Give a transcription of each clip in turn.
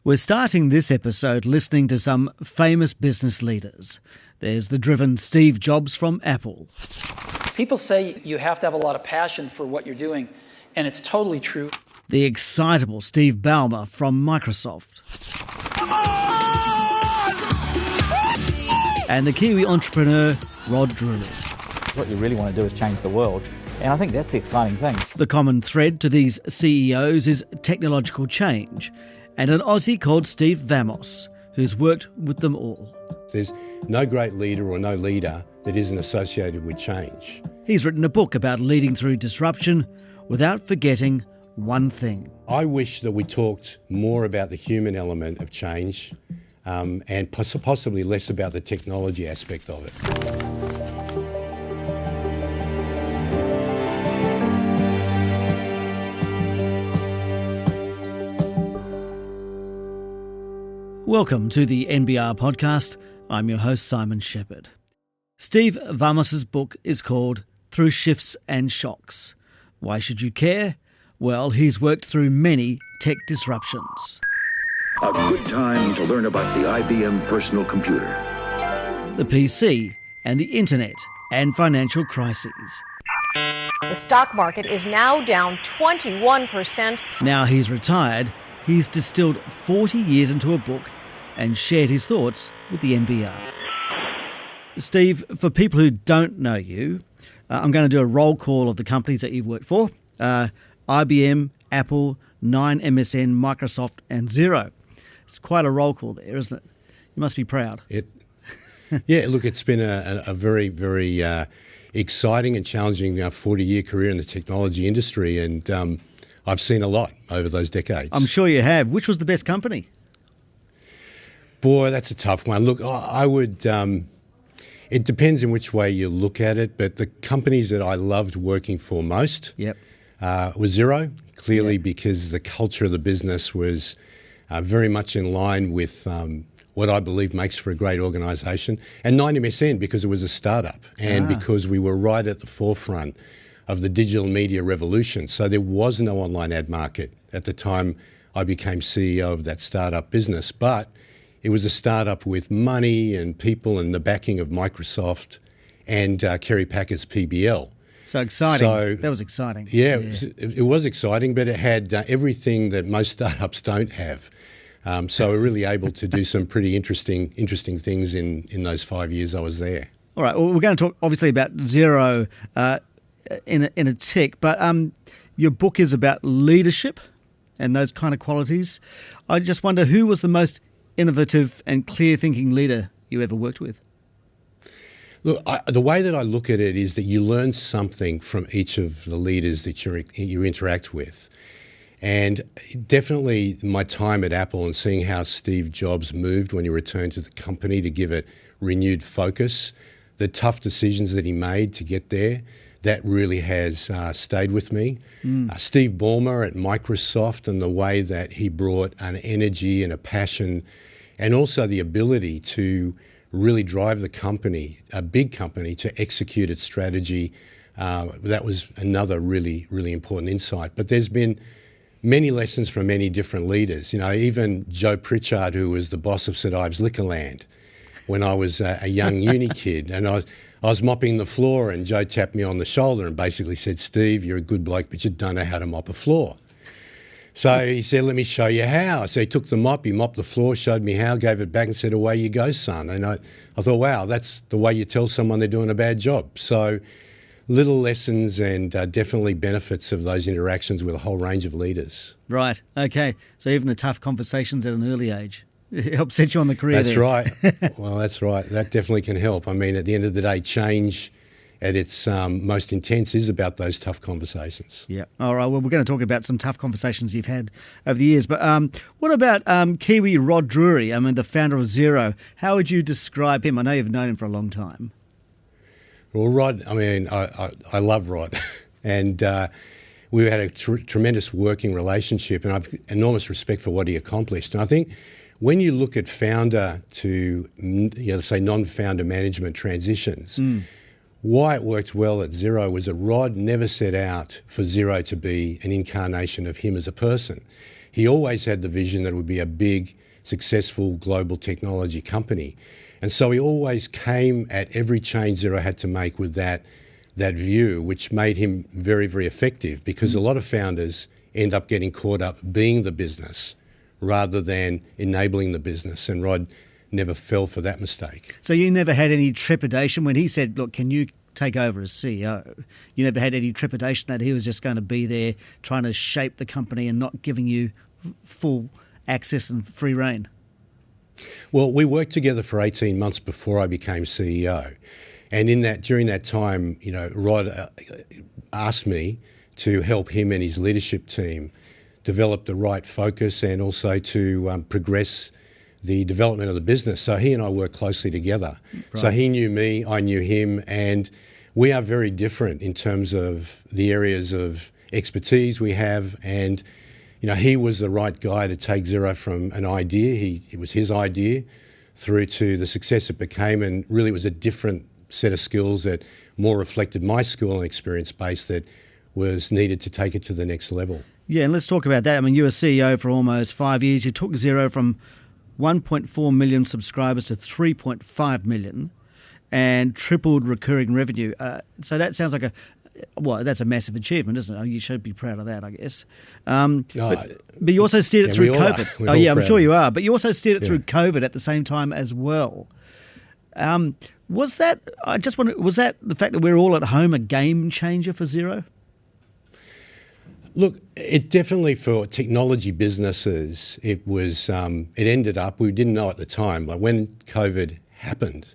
We're starting this episode listening to some famous business leaders. There's the driven Steve Jobs from Apple. People say you have to have a lot of passion for what you're doing, and it's totally true. The excitable Steve Vamos from Microsoft. And the Kiwi entrepreneur Rod Drury. What you really want to do is change the world, and I think that's the exciting thing. The common thread to these CEOs is technological change, and an Aussie called Steve Vamos, who's worked with them all. There's no great leader or no leader that isn't associated with change. He's written a book about leading through disruption without forgetting one thing. I wish that we talked more about the human element of change and possibly less about the technology aspect of it. Welcome to the NBR Podcast. I'm your host, Simon Shepherd. Steve Vamos' book is called Through Shifts and Shocks. Why should you care? Well, he's worked through many tech disruptions. A good time to learn about the IBM personal computer, The PC and the internet and financial crises. The stock market is now down 21%. Now he's retired, he's distilled 40 years into a book and shared his thoughts with the NBR. Steve, for people who don't know you, I'm going to do a roll call of the companies that you've worked for. IBM, Apple, Ninemsn, Microsoft and Xero. It's quite a roll call there, isn't it? You must be proud. Yeah, look, it's been a very, very exciting and challenging 40-year career in the technology industry, and I've seen a lot over those decades. I'm sure you have. Which was the best company? Boy, that's a tough one. Look, I would... it depends in which way you look at it, but the companies that I loved working for most was Xero, clearly because the culture of the business was very much in line with what I believe makes for a great organisation, and Ninemsn because it was a startup and because we were right at the forefront of the digital media revolution. So there was no online ad market at the time I became CEO of that startup business, but it was a startup with money and people and the backing of Microsoft and Kerry Packer's PBL. So exciting. That was exciting. Yeah. It was exciting, but it had everything that most startups don't have. So we're really able to do some pretty interesting things in those 5 years I was there. All right. Well, we're going to talk obviously about Xero in a tick, but your book is about leadership and those kind of qualities. I just wonder, who was the most innovative and clear-thinking leader you ever worked with? Look, the way that I look at it is that you learn something from each of the leaders that you interact with. And definitely my time at Apple and seeing how Steve Jobs moved when he returned to the company to give it renewed focus, the tough decisions that he made to get there, that really has stayed with me. Steve Ballmer at Microsoft and the way that he brought an energy and a passion and also the ability to really drive the company, a big company, to execute its strategy. That was another really, really important insight. But there's been many lessons from many different leaders. You know, even Joe Pritchard, who was the boss of St Ives Liquorland when I was a young uni kid, and I was mopping the floor and Joe tapped me on the shoulder and basically said, "Steve, you're a good bloke, but you don't know how to mop a floor." So he said, "Let me show you how." So he took the mop, he mopped the floor, showed me how, gave it back and said, "Away you go, son." And I thought, wow, that's the way you tell someone they're doing a bad job. So little lessons and definitely benefits of those interactions with a whole range of leaders. Right. Okay. So even the tough conversations at an early age. It helps set you on the career. That's right. Well, that's right. That definitely can help. I mean, at the end of the day, change at its most intense is about those tough conversations. Yeah. All right. Well, we're going to talk about some tough conversations you've had over the years. But what about Kiwi Rod Drury? I mean, the founder of Xero. How would you describe him? I know you've known him for a long time. Well, Rod, I mean, I love Rod. And we had a tremendous working relationship, and I have enormous respect for what he accomplished. And I think when you look at founder to, say, non-founder management transitions, why it worked well at Xero was that Rod never set out for Xero to be an incarnation of him as a person. he always had the vision that it would be a big, successful global technology company. And so he always came at every change Xero had to make with that view, which made him very, very effective, because a lot of founders end up getting caught up being the business rather than enabling the business. And Rod never fell for that mistake. So you never had any trepidation when he said, look, can you take over as CEO? You never had any trepidation that he was just going to be there trying to shape the company and not giving you full access and free rein? Well, we worked together for 18 months before I became CEO. And during that time, Rod asked me to help him and his leadership team develop the right focus and also to progress the development of the business. So he and I worked closely together. Right. So he knew me, I knew him, and we are very different in terms of the areas of expertise we have. And he was the right guy to take Xero from an idea. It was his idea through to the success it became, and really was a different set of skills that more reflected my skill and experience base that was needed to take it to the next level. Yeah, and let's talk about that. I mean, you were CEO for almost 5 years. You took Xero from 1.4 million subscribers to 3.5 million and tripled recurring revenue. So that sounds like that's a massive achievement, isn't it? You should be proud of that, I guess. But you also steered it through COVID. I'm sure you are. But you also steered it through COVID at the same time as well. Was that the fact that we're all at home a game changer for Xero? Look, it definitely, for technology businesses, it was. It ended up, we didn't know at the time, but when COVID happened,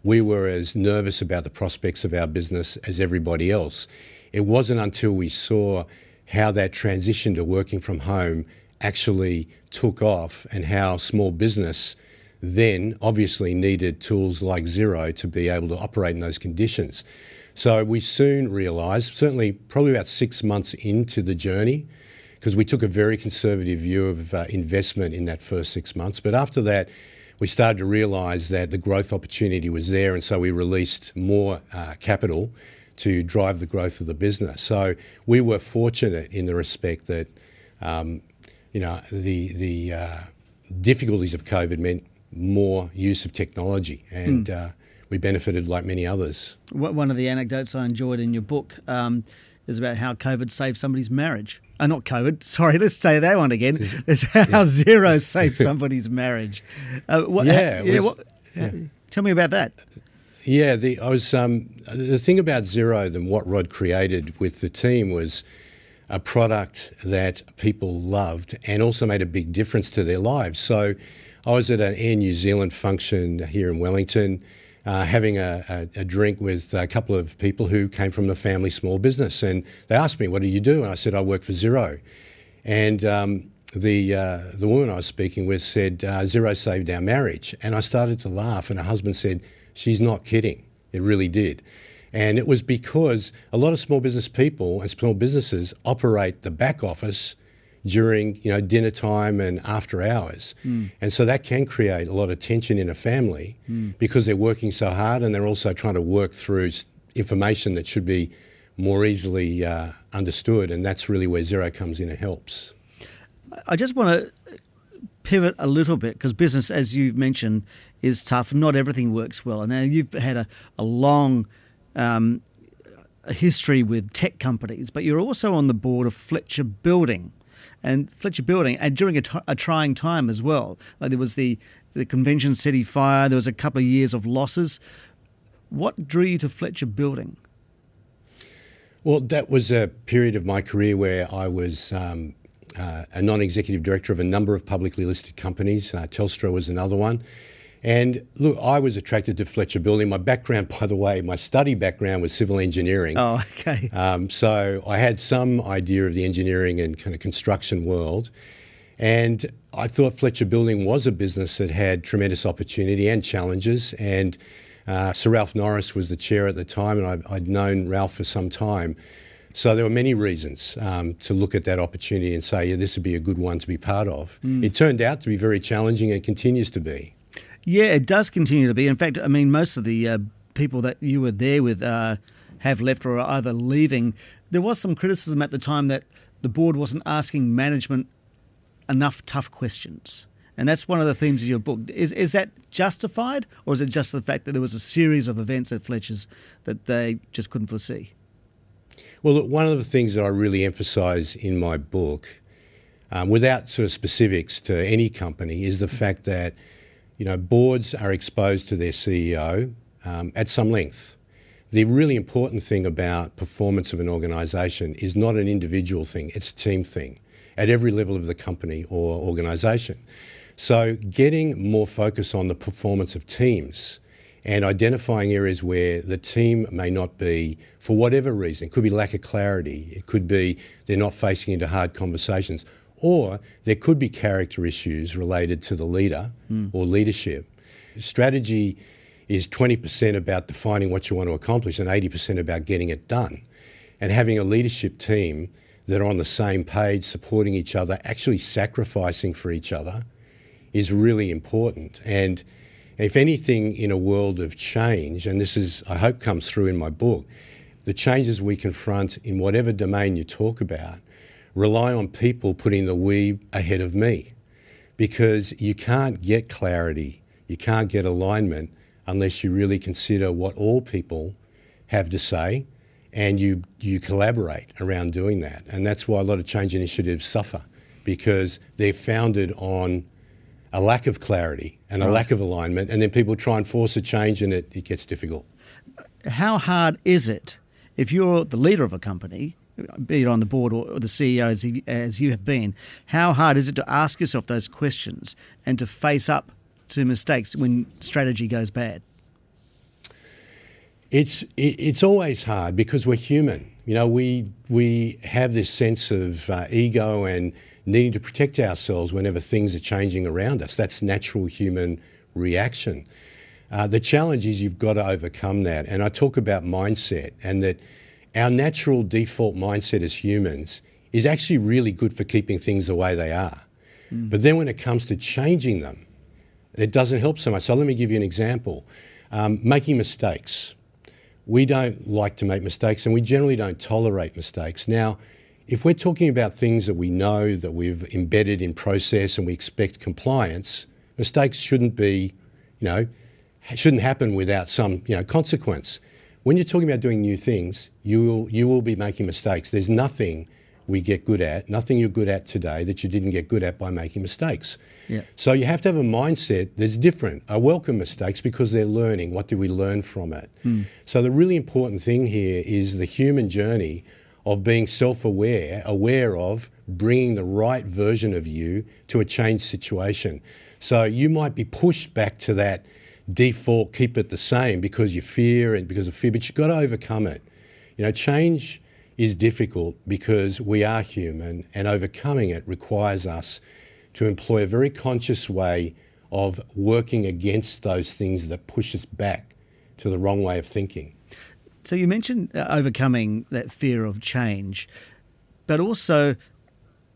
we were as nervous about the prospects of our business as everybody else. It wasn't until we saw how that transition to working from home actually took off, and how small business then obviously needed tools like Xero to be able to operate in those conditions. So we soon realised, certainly probably about 6 months into the journey, because we took a very conservative view of investment in that first 6 months. But after that, we started to realise that the growth opportunity was there, and so we released more capital to drive the growth of the business. So we were fortunate in the respect that, the difficulties of COVID meant more use of technology, and we benefited like many others. One of the anecdotes I enjoyed in your book is about how COVID saved somebody's marriage. Not COVID, sorry, let's say that one again. It's how Xero saved somebody's marriage. Tell me about that. Yeah, the thing about Xero and what Rod created with the team was a product that people loved and also made a big difference to their lives. So I was at an Air New Zealand function here in Wellington, having a drink with a couple of people who came from a family small business, and they asked me, "What do you do?" And I said, "I work for Xero." And the woman I was speaking with said, "Xero saved our marriage." And I started to laugh, and her husband said, "She's not kidding. It really did." And it was because a lot of small business people and small businesses operate the back office during dinner time and after hours. And so that can create a lot of tension in a family because they're working so hard, and they're also trying to work through information that should be more easily understood, and that's really where Xero comes in and helps. I just want to pivot a little bit, because business, as you've mentioned, is tough. Not everything works well. And now you've had a long history with tech companies, but you're also on the board of Fletcher Building. And Fletcher Building, and during a trying time as well. Like there was the Convention City fire, there was a couple of years of losses. What drew you to Fletcher Building? Well, that was a period of my career where I was a non-executive director of a number of publicly listed companies. Telstra was another one. And look, I was attracted to Fletcher Building. My background, by the way, my study background was civil engineering. Oh, okay. So I had some idea of the engineering and kind of construction world. And I thought Fletcher Building was a business that had tremendous opportunity and challenges. And Sir Ralph Norris was the chair at the time, and I'd known Ralph for some time. So there were many reasons to look at that opportunity and say, yeah, this would be a good one to be part of. It turned out to be very challenging and continues to be. Yeah, it does continue to be. In fact, I mean, most of the people that you were there with have left or are either leaving. There was some criticism at the time that the board wasn't asking management enough tough questions. And that's one of the themes of your book. Is that justified, or is it just the fact that there was a series of events at Fletcher's that they just couldn't foresee? Well, look, one of the things that I really emphasise in my book, without sort of specifics to any company, is the fact that, boards are exposed to their CEO at some length. The really important thing about performance of an organisation is not an individual thing, it's a team thing at every level of the company or organisation. So getting more focus on the performance of teams and identifying areas where the team may not be, for whatever reason, it could be lack of clarity, it could be they're not facing into hard conversations, or there could be character issues related to the leader or leadership. Strategy is 20% about defining what you want to accomplish and 80% about getting it done. And having a leadership team that are on the same page, supporting each other, actually sacrificing for each other, is really important. And if anything, in a world of change, and this is, I hope, comes through in my book, the changes we confront in whatever domain you talk about rely on people putting the we ahead of me, because you can't get clarity, you can't get alignment unless you really consider what all people have to say and you collaborate around doing that. And that's why a lot of change initiatives suffer, because they're founded on a lack of clarity and a lack of alignment, and then people try and force a change and it gets difficult. How hard is it, if you're the leader of a company, be it on the board or the CEO as you have been, how hard is it to ask yourself those questions and to face up to mistakes when strategy goes bad? It's always hard because we're human. We have this sense of ego and needing to protect ourselves whenever things are changing around us. That's natural human reaction. The challenge is you've got to overcome that. And I talk about mindset, and that our natural default mindset as humans is actually really good for keeping things the way they are. But then when it comes to changing them, it doesn't help so much. So let me give you an example. Making mistakes. We don't like to make mistakes, and we generally don't tolerate mistakes. Now, if we're talking about things that we know, that we've embedded in process and we expect compliance, mistakes shouldn't be, shouldn't happen without some, consequence. When you're talking about doing new things, you will be making mistakes. There's nothing we get good at, nothing you're good at today that you didn't get good at by making mistakes. Yeah. So you have to have a mindset that's different. I welcome mistakes because they're learning. What do we learn from it? So the really important thing here is the human journey of being self-aware, aware of bringing the right version of you to a changed situation. So you might be pushed back to that default, keep it the same because you fear and because of fear, but you've got to overcome it. Change is difficult because we are human, and overcoming it requires us to employ a very conscious way of working against those things that push us back to the wrong way of thinking. So you mentioned overcoming that fear of change, but also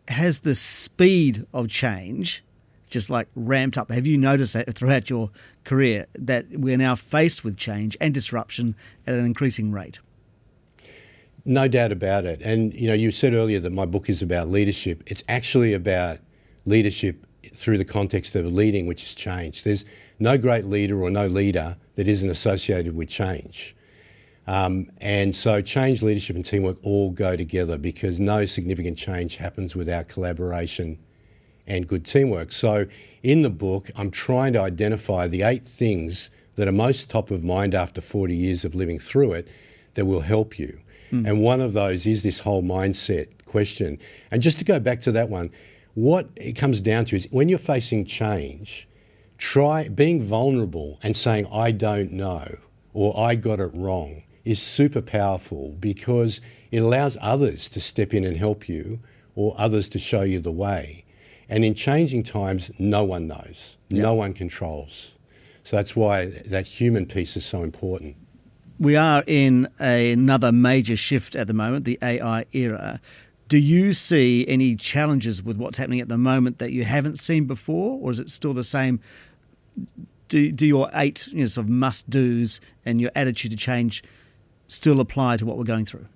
has the speed of change just like ramped up? Have you noticed that throughout your career, that we're now faced with change and disruption at an increasing rate? No doubt about it. And, you said earlier that my book is about leadership. It's actually about leadership through the context of leading, which is change. There's no great leader or no leader that isn't associated with change. And so change, leadership and teamwork all go together, because no significant change happens without collaboration and good teamwork. So in the book, I'm trying to identify the 8 things that are most top of mind after 40 years of living through it that will help you. And one of those is this whole mindset question. And just to go back to that one, what it comes down to is when you're facing change, try being vulnerable and saying, I don't know, or I got it wrong, is super powerful, because it allows others to step in and help you, or others to show you the way. And in changing times, no one knows, no one controls. So that's why that human piece is so important. We are in another major shift at the moment, the AI era. Do you see any challenges with what's happening at the moment that you haven't seen before, or is it still the same? Do your 8 sort of must-dos and your attitude to change still apply to what we're going through?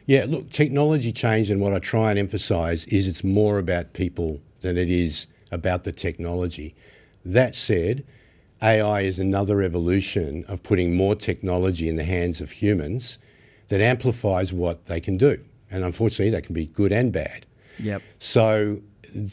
Yeah, look, technology change, and what I try and emphasise is it's more about people than it is about the technology. That said, AI is another evolution of putting more technology in the hands of humans that amplifies what they can do. And unfortunately, that can be good and bad. Yep. So,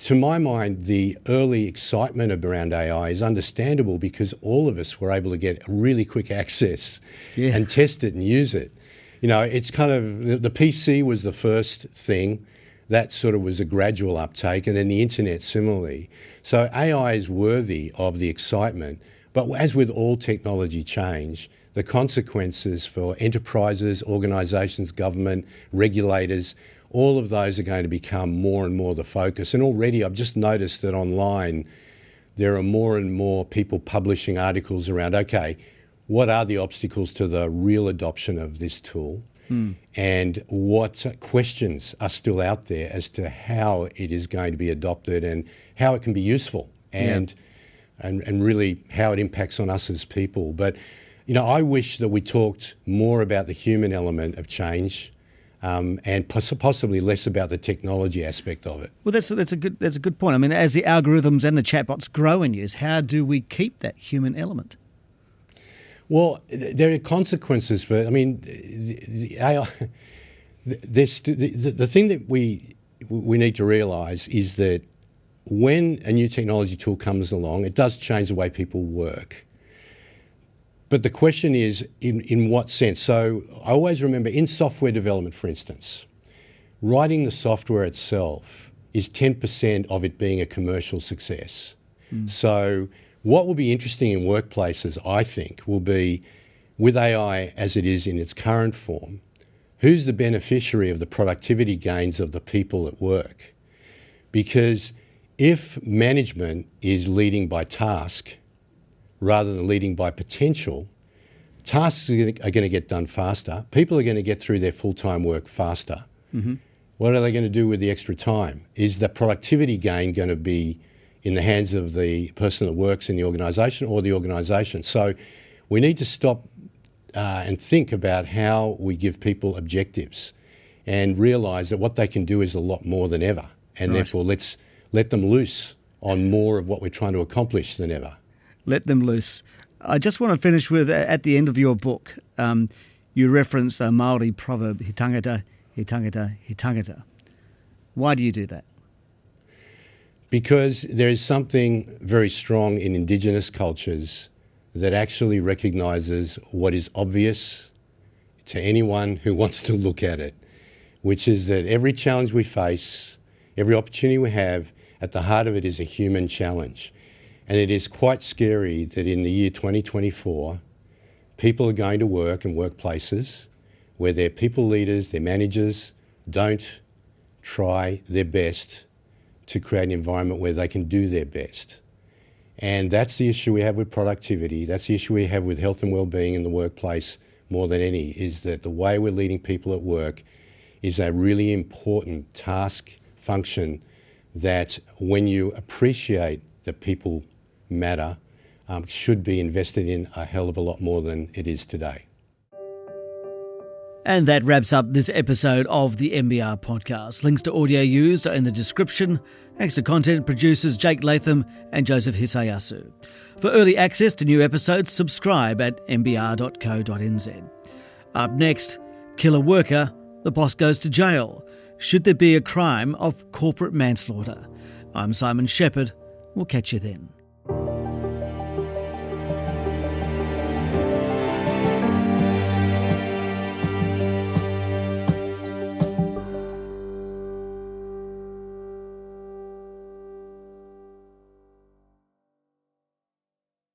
to my mind, the early excitement around AI is understandable because all of us were able to get really quick access and test it and use it. You know, it's kind of, the PC was the first thing. That sort of was a gradual uptake, and then the internet similarly. So AI is worthy of the excitement, but as with all technology change, the consequences for enterprises, organisations, government, regulators, all of those are going to become more and more the focus. And already I've just noticed that online there are more and more people publishing articles around, okay, what are the obstacles to the real adoption of this tool? And what questions are still out there as to how it is going to be adopted and how it can be useful and really how it impacts on us as people. But, you know, I wish that we talked more about the human element of change and possibly less about the technology aspect of it. Well, that's a good point. I mean, as the algorithms and the chatbots grow in use, how do we keep that human element? Well, there are consequences for it. I mean, the AI, the thing that we need to realise is that when a new technology tool comes along, it does change the way people work. But the question is, in what sense? So I always remember in software development, for instance, writing the software itself is 10% of it being a commercial success. So what will be interesting in workplaces, I think, will be with AI as it is in its current form, who's the beneficiary of the productivity gains of the people at work? Because if management is leading by task rather than leading by potential, tasks are going to get done faster. People are going to get through their full-time work faster. What are they going to do with the extra time? Is the productivity gain going to be in the hands of the person that works in the organisation or the organisation? So we need to stop and think about how we give people objectives and realise that what they can do is a lot more than ever. And therefore, let's let them loose on more of what we're trying to accomplish than ever. Let them loose. I just want to finish with, at the end of your book, you reference the Māori proverb, he tangata, he tangata, he tangata. Why do you do that? Because there is something very strong in Indigenous cultures that actually recognises what is obvious to anyone who wants to look at it, which is that every challenge we face, every opportunity we have, at the heart of it is a human challenge. And it is quite scary that in the year 2024, people are going to work in workplaces where their people leaders, their managers, don't try their best to create an environment where they can do their best. And that's the issue we have with productivity. That's the issue we have with health and well-being in the workplace more than any, is that the way we're leading people at work is a really important task function that when you appreciate that people matter, should be invested in a hell of a lot more than it is today. And that wraps up this episode of the NBR Podcast. Links to audio used are in the description. Thanks to content producers Jake Latham and Joseph Hisayasu. For early access to new episodes, subscribe at nbr.co.nz. Up next, kill a worker, the boss goes to jail. Should there be a crime of corporate manslaughter? I'm Simon Shepherd. We'll catch you then.